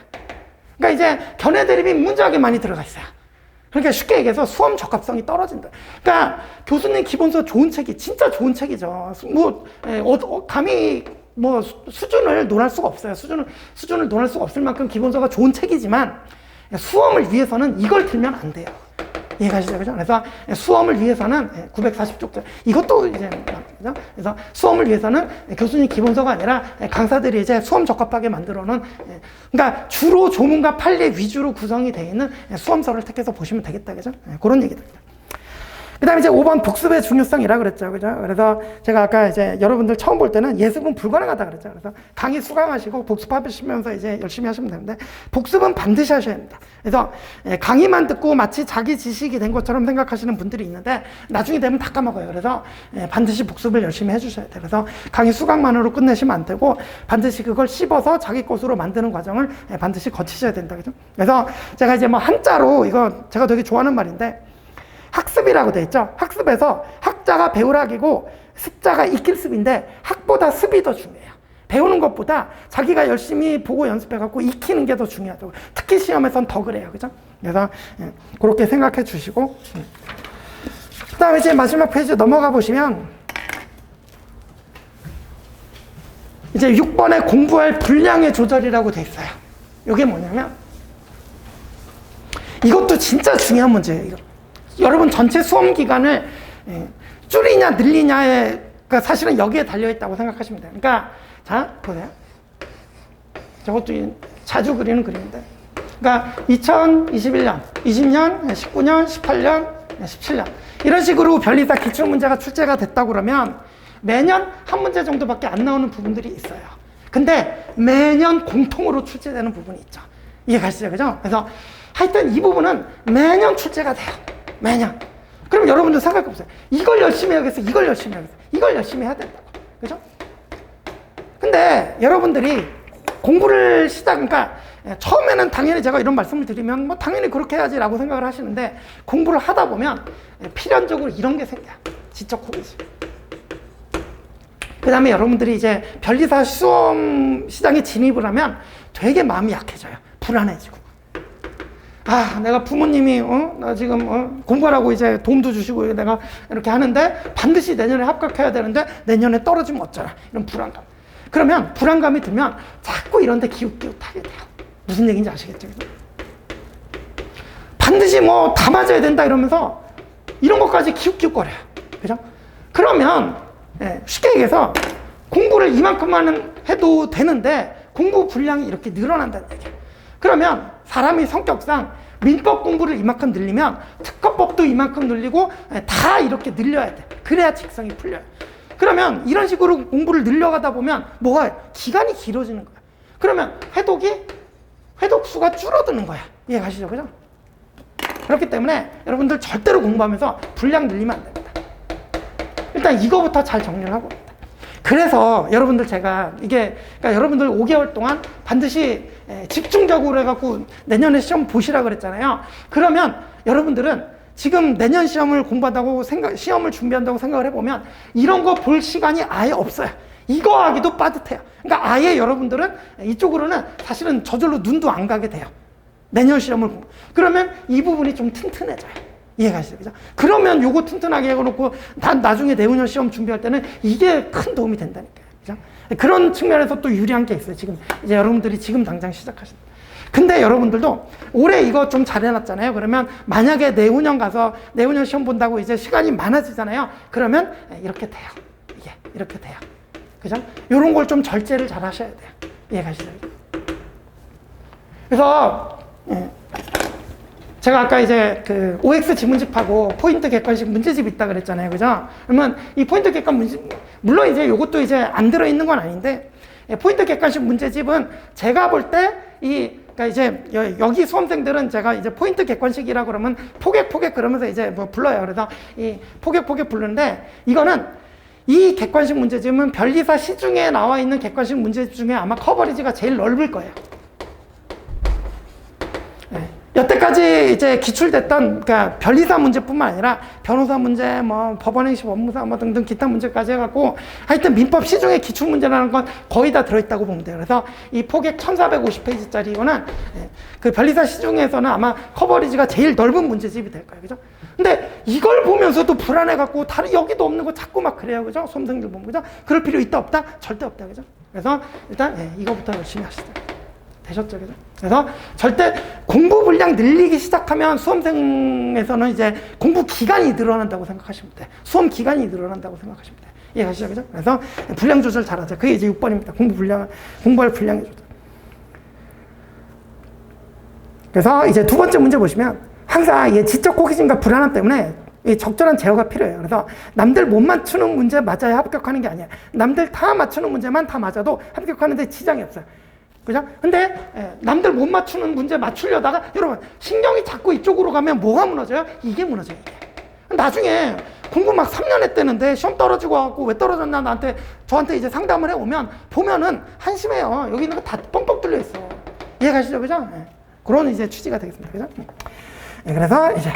그러니까 이제 견해 대립이 문제하게 많이 들어가 있어요. 그러니까 쉽게 얘기해서 수험 적합성이 떨어진다. 그러니까 교수님 기본서 좋은 책이 진짜 좋은 책이죠. 뭐 감히 뭐 수준을 논할 수가 없어요. 수준을 논할 수가 없을 만큼 기본서가 좋은 책이지만 수험을 위해서는 이걸 들면 안 돼요. 이해가시죠? 그죠? 그래서 수험을 위해서는 940쪽짜리 이것도 이제 그죠? 그래서 수험을 위해서는 교수님 기본서가 아니라 강사들이 이제 수험 적합하게 만들어 놓은, 그러니까 주로 조문과 판례 위주로 구성이 되어 있는 수험서를 택해서 보시면 되겠다. 그죠? 그런 얘기입니다. 그 다음에 이제 5번 복습의 중요성이라 그랬죠. 그죠? 그래서 제가 아까 이제 여러분들 처음 볼 때는 예습은 불가능하다 그랬죠. 그래서 강의 수강하시고 복습하시면서 이제 열심히 하시면 되는데, 복습은 반드시 하셔야 합니다. 그래서 강의만 듣고 마치 자기 지식이 된 것처럼 생각하시는 분들이 있는데, 나중에 되면 다 까먹어요. 그래서 반드시 복습을 열심히 해주셔야 돼요. 그래서 강의 수강만으로 끝내시면 안 되고, 반드시 그걸 씹어서 자기 것으로 만드는 과정을 반드시 거치셔야 된다. 그죠? 그래서 제가 이제 뭐 한자로, 이거 제가 되게 좋아하는 말인데, 학습이라고 돼 있죠. 학습에서 학자가 배우락이고 습자가 익힐습인데, 학보다 습이 더 중요해요. 배우는 것보다 자기가 열심히 보고 연습해갖고 익히는 게 더 중요하다고. 특히 시험에선 더 그래요. 그죠? 그래서 그렇게 생각해 주시고, 그 다음에 이제 마지막 페이지 넘어가 보시면 이제 6번에 공부할 분량의 조절이라고 돼 있어요. 이게 뭐냐면, 이것도 진짜 중요한 문제예요. 이거. 여러분 전체 수험 기간을 줄이냐 늘리냐에, 그러니까 사실은 여기에 달려있다고 생각하시면 돼요. 그러니까 자 보세요. 저것도 자주 그리는 그림인데, 그러니까 2021년, 20년, 19년, 18년, 17년 이런 식으로 변리사 기출문제가 출제가 됐다고 그러면 매년 한 문제 정도밖에 안 나오는 부분들이 있어요. 근데 매년 공통으로 출제되는 부분이 있죠. 이해가시죠? 그죠? 그래서 하여튼 이 부분은 매년 출제가 돼요. 매년. 그럼 여러분들 생각해 보세요. 이걸 열심히 해야겠어. 이걸 열심히 해야겠어. 이걸 열심히 해야 된다고. 그죠? 근데 여러분들이 공부를 그러니까 처음에는 당연히 제가 이런 말씀을 드리면 뭐 당연히 그렇게 해야지라고 생각을 하시는데, 공부를 하다 보면 필연적으로 이런 게 생겨요. 지적 호기심. 그 다음에 여러분들이 이제 변리사 수험 시장에 진입을 하면 되게 마음이 약해져요. 불안해지고. 아, 내가 부모님이, 나 지금, 공부하라고 이제 도움도 주시고 내가 이렇게 하는데 반드시 내년에 합격해야 되는데 내년에 떨어지면 어쩌나. 이런 불안감. 그러면 불안감이 들면 자꾸 이런 데 기웃기웃하게 돼요. 무슨 얘기인지 아시겠죠? 반드시 뭐 다 맞아야 된다 이러면서 이런 것까지 기웃기웃거려요. 그죠? 그러면, 쉽게 얘기해서 공부를 이만큼만 해도 되는데 공부 분량이 이렇게 늘어난다는 얘기예요. 그러면 사람이 성격상 민법 공부를 이만큼 늘리면 특허법도 이만큼 늘리고 다 이렇게 늘려야 돼. 그래야 직성이 풀려요. 그러면 이런 식으로 공부를 늘려가다 보면 뭐가 기간이 길어지는 거야. 그러면 회독수가 줄어드는 거야. 이해가시죠? 그죠? 그렇기 때문에 여러분들 절대로 공부하면서 분량 늘리면 안 됩니다. 일단 이거부터 잘 정리를 하고 있다. 그래서 여러분들 제가 그러니까 여러분들 5개월 동안 반드시 집중적으로 해갖고 내년에 시험 보시라 그랬잖아요. 그러면 여러분들은 지금 내년 시험을 공부한다고 시험을 준비한다고 생각을 해보면 이런 거 볼 시간이 아예 없어요. 이거 하기도 빠듯해요. 그러니까 아예 여러분들은 이쪽으로는 사실은 저절로 눈도 안 가게 돼요. 내년 시험을 그러면 이 부분이 좀 튼튼해져요. 이해가시죠? 그죠? 그러면 요거 튼튼하게 해놓고 나중에 내후년 시험 준비할 때는 이게 큰 도움이 된다니까요. 그죠? 그런 측면에서 또 유리한 게 있어요. 지금 이제 여러분들이 지금 당장 시작하신다. 근데 여러분들도 올해 이거 좀 잘해놨잖아요. 그러면 만약에 내후년 가서 내후년 시험 본다고 이제 시간이 많아지잖아요. 그러면 이렇게 돼요. 이게 이렇게 돼요. 그죠? 요런 걸 좀 절제를 잘 하셔야 돼요. 이해가시죠? 그래서 제가 아까 이제 그 OX 지문집하고 포인트 객관식 문제집 있다 그랬잖아요. 그죠? 그러면 이 포인트 객관 문제집, 물론 이제 요것도 이제 안 들어있는 건 아닌데, 포인트 객관식 문제집은 제가 볼 때 그러니까 이제 여기 수험생들은 제가 이제 포인트 객관식이라 그러면 포객 그러면서 이제 뭐 불러요. 그래서 이 포객 부르는데, 이거는 이 객관식 문제집은 변리사 시중에 나와 있는 객관식 문제집 중에 아마 커버리지가 제일 넓을 거예요. 여태까지 이제 기출됐던, 그러니까 변리사 문제뿐만 아니라 변호사 문제, 뭐 법원행시 법무사 뭐 등등 기타 문제까지 해갖고 하여튼 민법 시중의 기출 문제라는 건 거의 다 들어있다고 보면 돼요. 그래서 이 포객 1450페이지짜리 이거는 그 변리사 시중에서는 아마 커버리지가 제일 넓은 문제집이 될 거예요. 그죠? 근데 이걸 보면서도 불안해갖고 다른 여기도 없는 거 자꾸 막 그래요. 그죠? 수험생들 보면. 그죠? 그럴 필요 있다 없다? 절대 없다. 그죠? 그래서 일단 이거부터 열심히 하시죠. 되셨죠? 그죠? 그래서 절대 공부 분량 늘리기 시작하면 수험생에서는 이제 공부 기간이 늘어난다고 생각하시면 돼. 수험 기간이 늘어난다고 생각하시면 돼. 이해가시죠? 그죠? 그래서 분량 조절 잘하자. 그게 이제 6번입니다. 공부할 분량의 조절. 그래서 이제 두 번째 문제 보시면 항상 이 지적 호기심과 불안함 때문에 이 적절한 제어가 필요해요. 그래서 남들 못 맞추는 문제 맞아야 합격하는 게 아니야. 남들 다 맞추는 문제만 다 맞아도 합격하는데 지장이 없어요. 그죠? 근데 남들 못 맞추는 문제 맞추려다가 여러분 신경이 자꾸 이쪽으로 가면 뭐가 무너져요? 이게 무너져요. 이게. 나중에 공부 막 3년 했대는데 시험 떨어지고 하고 왜 떨어졌나 저한테 이제 상담을 해오면 보면은 한심해요. 여기 있는 거 다 뻥뻥 뚫려 있어. 이해가시죠? 그죠? 그런 이제 취지가 되겠습니다. 그죠? 그래서 이제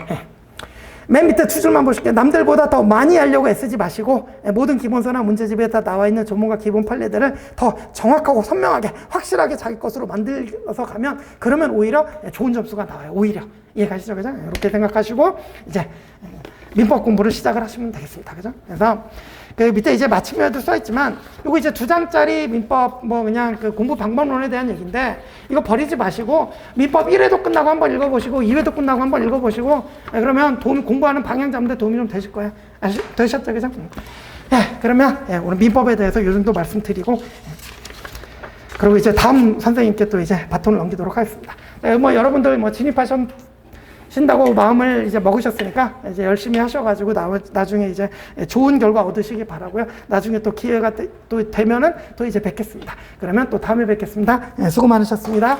맨 밑에 두 줄만 보실게요. 남들보다 더 많이 하려고 애쓰지 마시고 모든 기본서나 문제집에 다 나와 있는 전문가 기본 판례들을 더 정확하고 선명하게 확실하게 자기 것으로 만들어서 가면 그러면 오히려 좋은 점수가 나와요. 오히려. 이해가시죠? 그죠? 이렇게 생각하시고 이제 민법 공부를 시작을 하시면 되겠습니다. 그죠? 그래서 그 밑에 이제 마침표에도 써있지만 요거 이제 2장짜리 민법 뭐 그냥 그 공부 방법론에 대한 얘기인데 이거 버리지 마시고 민법 1회도 끝나고 한번 읽어보시고 2회도 끝나고 한번 읽어보시고 그러면 공부하는 방향 잡는데 도움이 좀 되실 거예요. 되셨죠? 그죠? 그러면 오늘 민법에 대해서 요 정도 말씀드리고 그리고 이제 다음 선생님께 또 이제 바톤을 넘기도록 하겠습니다. 뭐 여러분들 뭐 신다고 마음을 이제 먹으셨으니까 이제 열심히 하셔가지고 나중에 이제 좋은 결과 얻으시기 바라고요. 나중에 또 기회가 또 되면은 또 이제 뵙겠습니다. 그러면 또 다음에 뵙겠습니다. 수고 많으셨습니다.